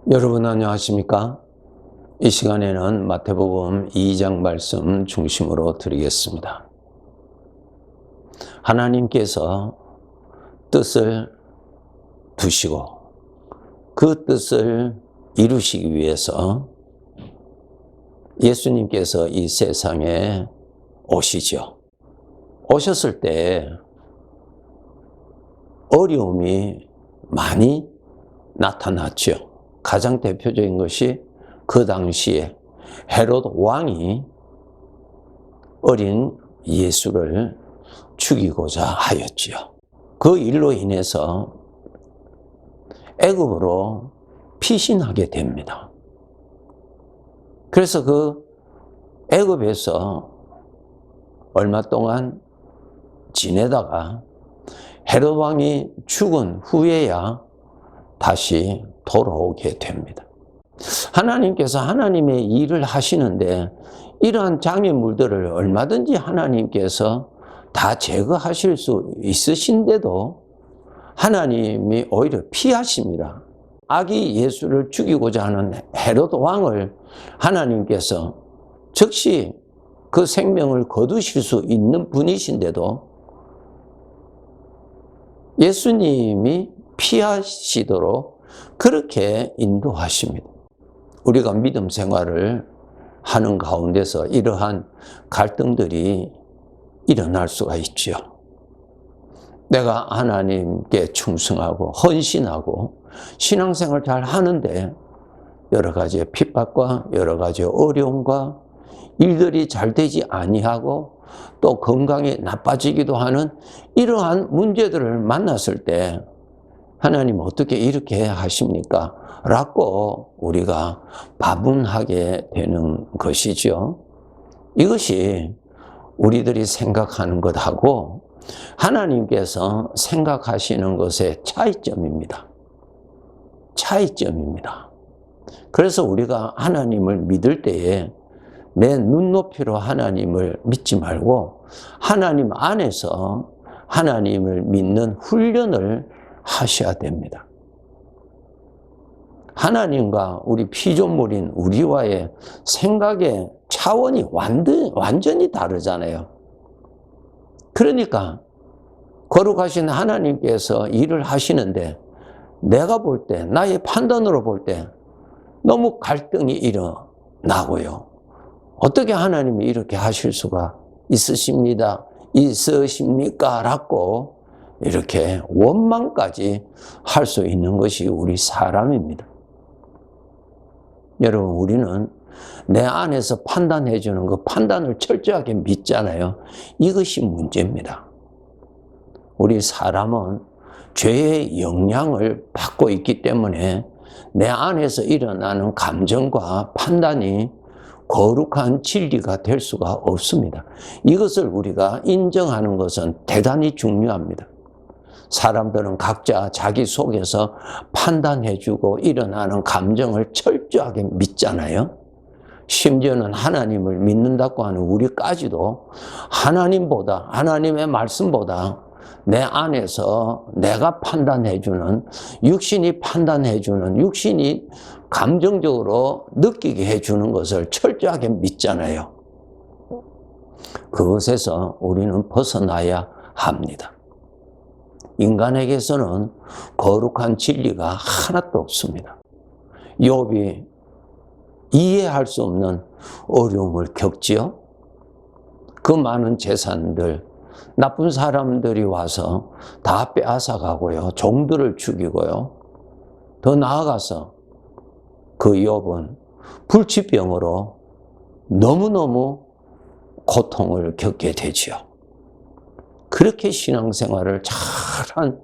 여러분 안녕하십니까? 이 시간에는 마태복음 2장 말씀 중심으로 드리겠습니다. 하나님께서 뜻을 두시고 그 뜻을 이루시기 위해서 예수님께서 이 세상에 오시죠. 오셨을 때 어려움이 많이 나타났죠. 가장 대표적인 것이 그 당시에 헤롯 왕이 어린 예수를 죽이고자 하였지요. 그 일로 인해서 애굽으로 피신하게 됩니다. 그래서 그 애굽에서 얼마 동안 지내다가 헤롯 왕이 죽은 후에야 다시 돌아오게 됩니다. 하나님께서 하나님의 일을 하시는데 이러한 장애물들을 얼마든지 하나님께서 다 제거하실 수 있으신데도 하나님이 오히려 피하십니다. 아기 예수를 죽이고자 하는 헤롯 왕을 하나님께서 즉시 그 생명을 거두실 수 있는 분이신데도 예수님이 피하시도록 그렇게 인도하십니다. 우리가 믿음 생활을 하는 가운데서 이러한 갈등들이 일어날 수가 있죠. 내가 하나님께 충성하고 헌신하고 신앙생활 잘 하는데 여러 가지의 핍박과 여러 가지의 어려움과 일들이 잘 되지 아니하고 또 건강이 나빠지기도 하는 이러한 문제들을 만났을 때 하나님 어떻게 이렇게 하십니까? 라고 우리가 반문하게 되는 것이죠. 이것이 우리들이 생각하는 것하고 하나님께서 생각하시는 것의 차이점입니다. 차이점입니다. 그래서 우리가 하나님을 믿을 때에 내 눈높이로 하나님을 믿지 말고 하나님 안에서 하나님을 믿는 훈련을 하셔야 됩니다. 하나님과 우리 피조물인 우리와의 생각의 차원이 완전히 다르잖아요. 그러니까 거룩하신 하나님께서 일을 하시는데 내가 볼 때, 나의 판단으로 볼 때 너무 갈등이 일어나고요. 어떻게 하나님이 이렇게 하실 수가 있으십니까? 라고 이렇게 원망까지 할 수 있는 것이 우리 사람입니다. 여러분, 우리는 내 안에서 판단해 주는 그 판단을 철저하게 믿잖아요. 이것이 문제입니다. 우리 사람은 죄의 영향을 받고 있기 때문에 내 안에서 일어나는 감정과 판단이 거룩한 진리가 될 수가 없습니다. 이것을 우리가 인정하는 것은 대단히 중요합니다. 사람들은 각자 자기 속에서 판단해주고 일어나는 감정을 철저하게 믿잖아요. 심지어는 하나님을 믿는다고 하는 우리까지도 하나님보다, 하나님의 말씀보다 내 안에서 내가 판단해주는, 육신이 판단해주는, 육신이 감정적으로 느끼게 해주는 것을 철저하게 믿잖아요. 그것에서 우리는 벗어나야 합니다. 인간에게서는 거룩한 진리가 하나도 없습니다. 욥이 이해할 수 없는 어려움을 겪지요. 그 많은 재산들, 나쁜 사람들이 와서 다 빼앗아가고요. 종들을 죽이고요. 더 나아가서 그 욥은 불치병으로 너무너무 고통을 겪게 되지요. 그렇게 신앙생활을 잘한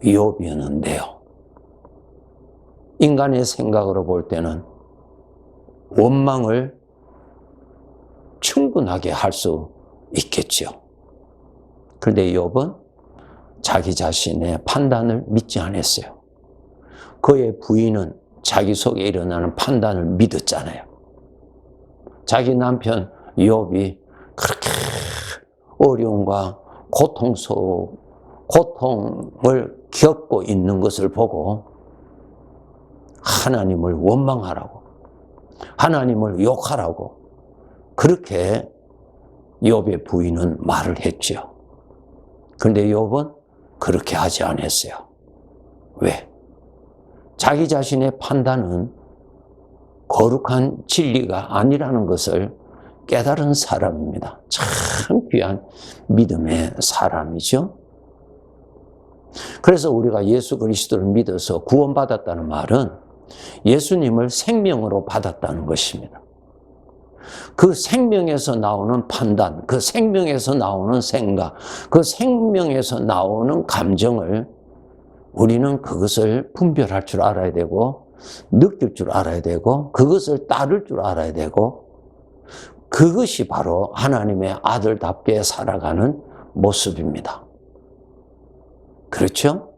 욥이었는데요. 인간의 생각으로 볼 때는 원망을 충분하게 할 수 있겠죠. 그런데 욥은 자기 자신의 판단을 믿지 않았어요. 그의 부인은 자기 속에 일어나는 판단을 믿었잖아요. 자기 남편 욥이 그렇게 어려움과 고통을 겪고 있는 것을 보고 하나님을 원망하라고, 하나님을 욕하라고 그렇게 욥의 부인은 말을 했죠. 그런데 욥은 그렇게 하지 않았어요. 왜? 자기 자신의 판단은 거룩한 진리가 아니라는 것을 깨달은 사람입니다. 참 귀한 믿음의 사람이죠. 그래서 우리가 예수 그리스도를 믿어서 구원받았다는 말은 예수님을 생명으로 받았다는 것입니다. 그 생명에서 나오는 판단, 그 생명에서 나오는 생각, 그 생명에서 나오는 감정을 우리는 그것을 분별할 줄 알아야 되고, 느낄 줄 알아야 되고, 그것을 따를 줄 알아야 되고, 그것이 바로 하나님의 아들답게 살아가는 모습입니다. 그렇죠?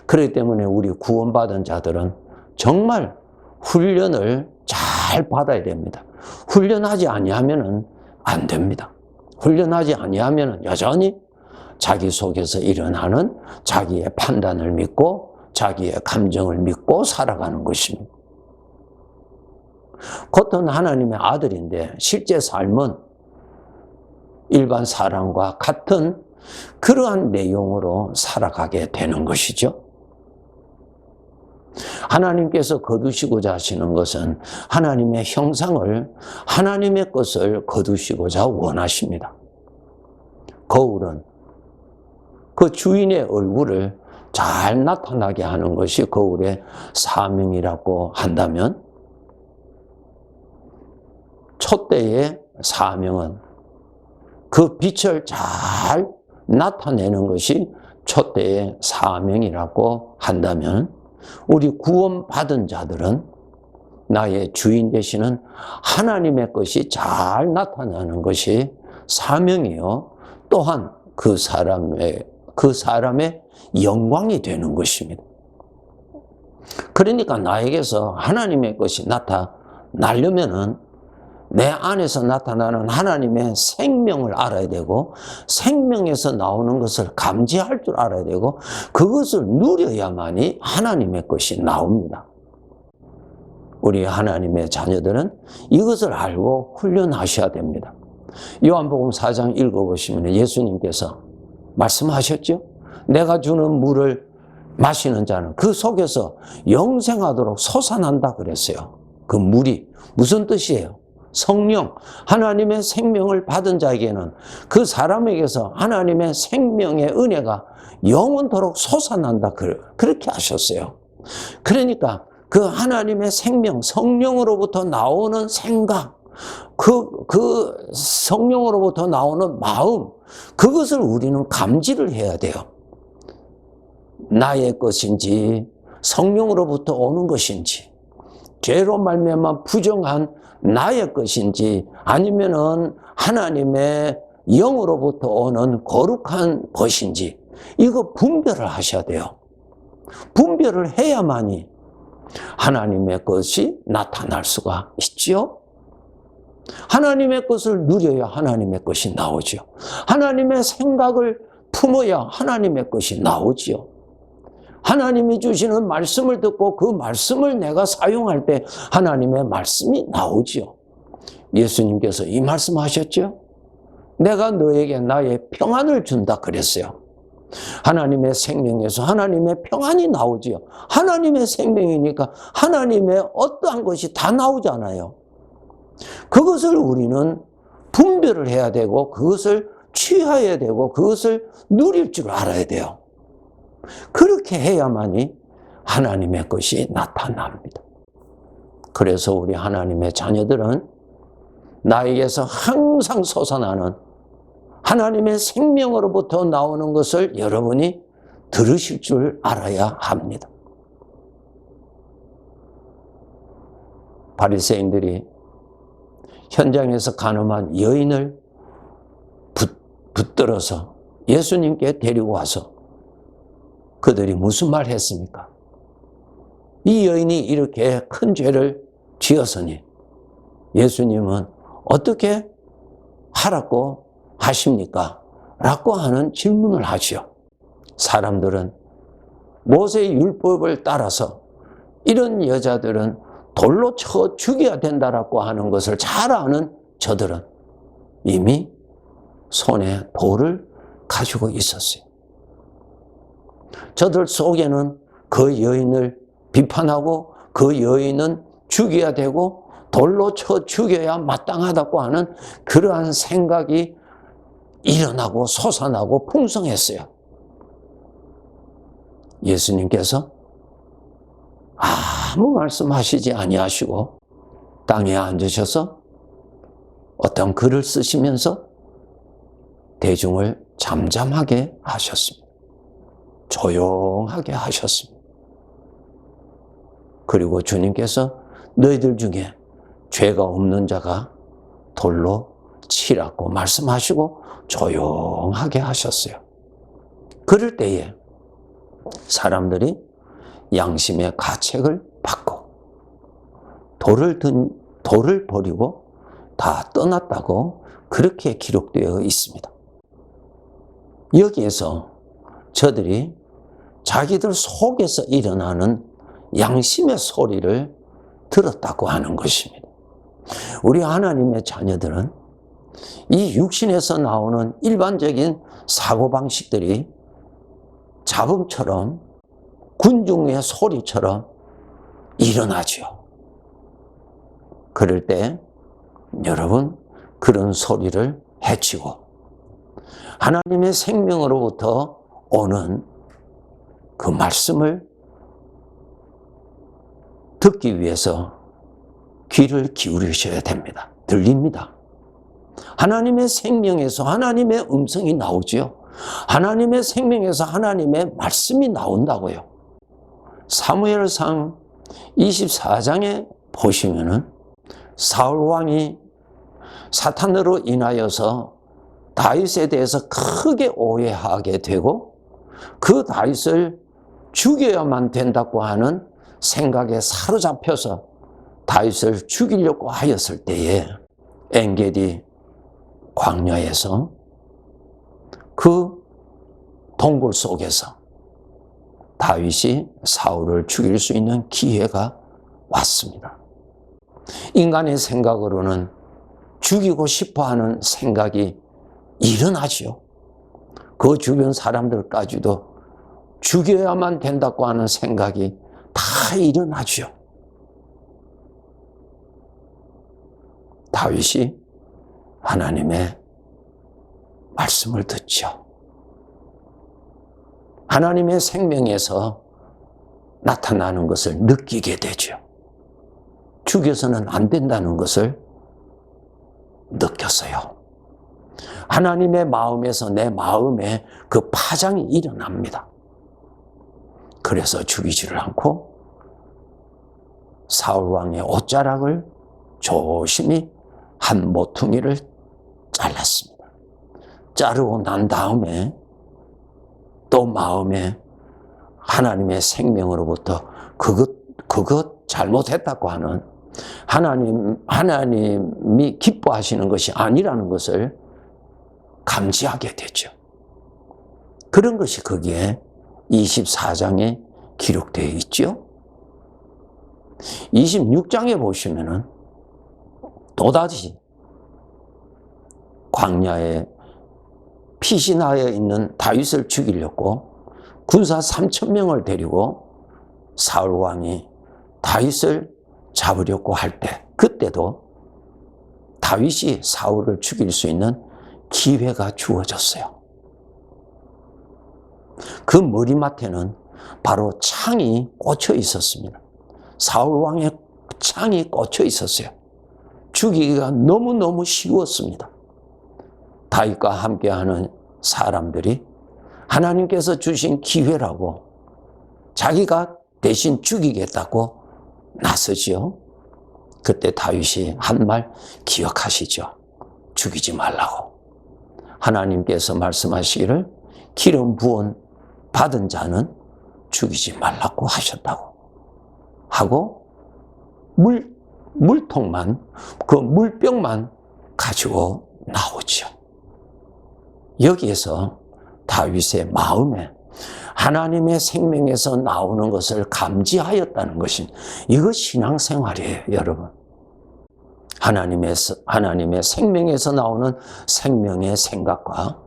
그렇기 때문에 우리 구원받은 자들은 정말 훈련을 잘 받아야 됩니다. 훈련하지 아니하면 안 됩니다. 훈련하지 아니하면 여전히 자기 속에서 일어나는 자기의 판단을 믿고 자기의 감정을 믿고 살아가는 것입니다. 겉은 하나님의 아들인데 실제 삶은 일반 사람과 같은 그러한 내용으로 살아가게 되는 것이죠. 하나님께서 거두시고자 하시는 것은 하나님의 형상을, 하나님의 것을 거두시고자 원하십니다. 거울은 그 주인의 얼굴을 잘 나타나게 하는 것이 거울의 사명이라고 한다면, 촛대의 사명은 그 빛을 잘 나타내는 것이 촛대의 사명이라고 한다면, 우리 구원받은 자들은 나의 주인 되시는 하나님의 것이 잘 나타나는 것이 사명이요, 또한 그 사람의 영광이 되는 것입니다. 그러니까 나에게서 하나님의 것이 나타나려면은 내 안에서 나타나는 하나님의 생명을 알아야 되고, 생명에서 나오는 것을 감지할 줄 알아야 되고, 그것을 누려야만이 하나님의 것이 나옵니다. 우리 하나님의 자녀들은 이것을 알고 훈련하셔야 됩니다. 요한복음 4장 읽어보시면 예수님께서 말씀하셨죠? 내가 주는 물을 마시는 자는 그 속에서 영생하도록 솟아난다 그랬어요. 그 물이 무슨 뜻이에요? 성령, 하나님의 생명을 받은 자에게는 그 사람에게서 하나님의 생명의 은혜가 영원토록 솟아난다 그렇게 하셨어요. 그러니까 그 하나님의 생명, 성령으로부터 나오는 생각, 그 성령으로부터 나오는 마음, 그것을 우리는 감지를 해야 돼요. 나의 것인지 성령으로부터 오는 것인지, 죄로 말미암아 부정한 나의 것인지 아니면은 하나님의 영으로부터 오는 거룩한 것인지, 이거 분별을 하셔야 돼요. 분별을 해야만이 하나님의 것이 나타날 수가 있죠. 하나님의 것을 누려야 하나님의 것이 나오죠. 하나님의 생각을 품어야 하나님의 것이 나오죠. 하나님이 주시는 말씀을 듣고 그 말씀을 내가 사용할 때 하나님의 말씀이 나오죠. 예수님께서 이 말씀하셨죠. 내가 너에게 나의 평안을 준다 그랬어요. 하나님의 생명에서 하나님의 평안이 나오지요. 하나님의 생명이니까 하나님의 어떠한 것이 다 나오잖아요. 그것을 우리는 분별을 해야 되고, 그것을 취해야 되고, 그것을 누릴 줄 알아야 돼요. 그렇게 해야만이 하나님의 것이 나타납니다. 그래서 우리 하나님의 자녀들은 나에게서 항상 솟아나는 하나님의 생명으로부터 나오는 것을 여러분이 들으실 줄 알아야 합니다. 바리새인들이 현장에서 간음한 여인을 붙들어서 예수님께 데리고 와서 그들이 무슨 말 했습니까? 이 여인이 이렇게 큰 죄를 지었으니 예수님은 어떻게 하라고 하십니까? 라고 하는 질문을 하죠. 사람들은 모세의 율법을 따라서 이런 여자들은 돌로 쳐 죽여야 된다라고 하는 것을 잘 아는 저들은 이미 손에 돌을 가지고 있었어요. 저들 속에는 그 여인을 비판하고 그 여인은 죽여야 되고 돌로 쳐 죽여야 마땅하다고 하는 그러한 생각이 일어나고 솟아나고 풍성했어요. 예수님께서 아무 말씀하시지 아니하시고 땅에 앉으셔서 어떤 글을 쓰시면서 대중을 잠잠하게 하셨습니다. 조용하게 하셨습니다. 그리고 주님께서 너희들 중에 죄가 없는 자가 돌로 치라고 말씀하시고 조용하게 하셨어요. 그럴 때에 사람들이 양심의 가책을 받고 돌을 버리고 다 떠났다고 그렇게 기록되어 있습니다. 여기에서 저들이 자기들 속에서 일어나는 양심의 소리를 들었다고 하는 것입니다. 우리 하나님의 자녀들은 이 육신에서 나오는 일반적인 사고방식들이 잡음처럼 군중의 소리처럼 일어나죠. 그럴 때 여러분 그런 소리를 해치고 하나님의 생명으로부터 오는 그 말씀을 듣기 위해서 귀를 기울이셔야 됩니다. 들립니다. 하나님의 생명에서 하나님의 음성이 나오지요. 하나님의 생명에서 하나님의 말씀이 나온다고요. 사무엘상 24장에 보시면은 사울 왕이 사탄으로 인하여서 다윗에 대해서 크게 오해하게 되고 그 다윗을 죽여야만 된다고 하는 생각에 사로잡혀서 다윗을 죽이려고 하였을 때에 엔게디 광야에서 그 동굴 속에서 다윗이 사울을 죽일 수 있는 기회가 왔습니다. 인간의 생각으로는 죽이고 싶어하는 생각이 일어나죠. 그 주변 사람들까지도 죽여야만 된다고 하는 생각이 다 일어나죠. 다윗이 하나님의 말씀을 듣죠. 하나님의 생명에서 나타나는 것을 느끼게 되죠. 죽여서는 안 된다는 것을 느꼈어요. 하나님의 마음에서 내 마음에 그 파장이 일어납니다. 그래서 죽이지를 않고 사울 왕의 옷자락을 조심히 한 모퉁이를 잘랐습니다. 자르고 난 다음에 또 마음에 하나님의 생명으로부터 그것 잘못했다고 하는 하나님이 기뻐하시는 것이 아니라는 것을 감지하게 되죠. 그런 것이 거기에 24장에 기록되어 있죠. 26장에 보시면은 또다시 광야에 피신하여 있는 다윗을 죽이려고 군사 3,000명을 데리고 사울 왕이 다윗을 잡으려고 할 때, 그때도 다윗이 사울을 죽일 수 있는 기회가 주어졌어요. 그 머리맡에는 바로 창이 꽂혀 있었습니다. 사울 왕의 창이 꽂혀 있었어요. 죽이기가 너무너무 쉬웠습니다. 다윗과 함께하는 사람들이 하나님께서 주신 기회라고 자기가 대신 죽이겠다고 나서지요. 그때 다윗이 한 말 기억하시죠? 죽이지 말라고. 하나님께서 말씀하시기를 기름 부은 받은 자는 죽이지 말라고 하셨다고 하고 물통만, 그 물병만 가지고 나오죠. 여기에서 다윗의 마음에 하나님의 생명에서 나오는 것을 감지하였다는 것이 이거 신앙생활이에요, 여러분. 하나님의 생명에서 나오는 생명의 생각과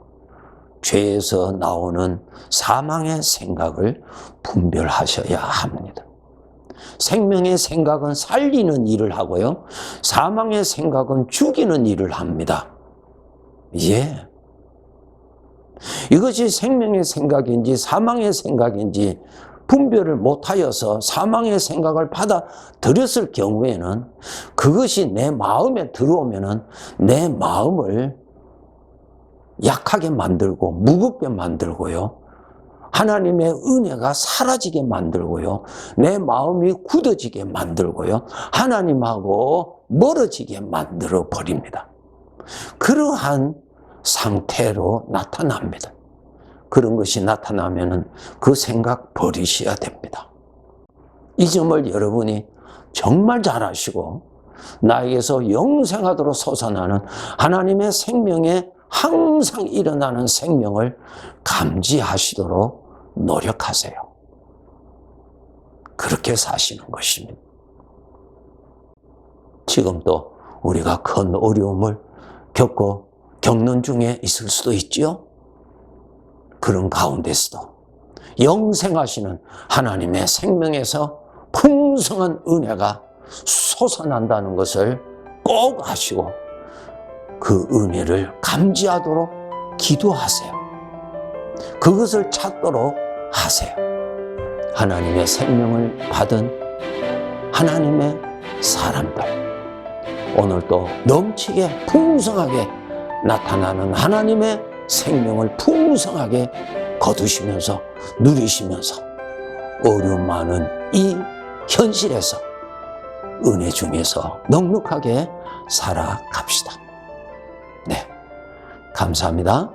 죄에서 나오는 사망의 생각을 분별하셔야 합니다. 생명의 생각은 살리는 일을 하고요, 사망의 생각은 죽이는 일을 합니다. 예. 이것이 생명의 생각인지 사망의 생각인지 분별을 못하여서 사망의 생각을 받아들였을 경우에는 그것이 내 마음에 들어오면은 내 마음을 약하게 만들고 무겁게 만들고요, 하나님의 은혜가 사라지게 만들고요, 내 마음이 굳어지게 만들고요, 하나님하고 멀어지게 만들어 버립니다. 그러한 상태로 나타납니다. 그런 것이 나타나면은 그 생각 버리셔야 됩니다. 이 점을 여러분이 정말 잘 아시고 나에게서 영생하도록 솟아나는 하나님의 생명에 항상 일어나는 생명을 감지하시도록 노력하세요. 그렇게 사시는 것입니다. 지금도 우리가 큰 어려움을 겪는 중에 있을 수도 있죠. 그런 가운데서도 영생하시는 하나님의 생명에서 풍성한 은혜가 솟아난다는 것을 꼭 아시고 그 은혜를 감지하도록 기도하세요. 그것을 찾도록 하세요. 하나님의 생명을 받은 하나님의 사람들, 오늘도 넘치게 풍성하게 나타나는 하나님의 생명을 풍성하게 거두시면서 누리시면서 어려움 많은 이 현실에서 은혜 중에서 넉넉하게 살아갑시다. 네, 감사합니다.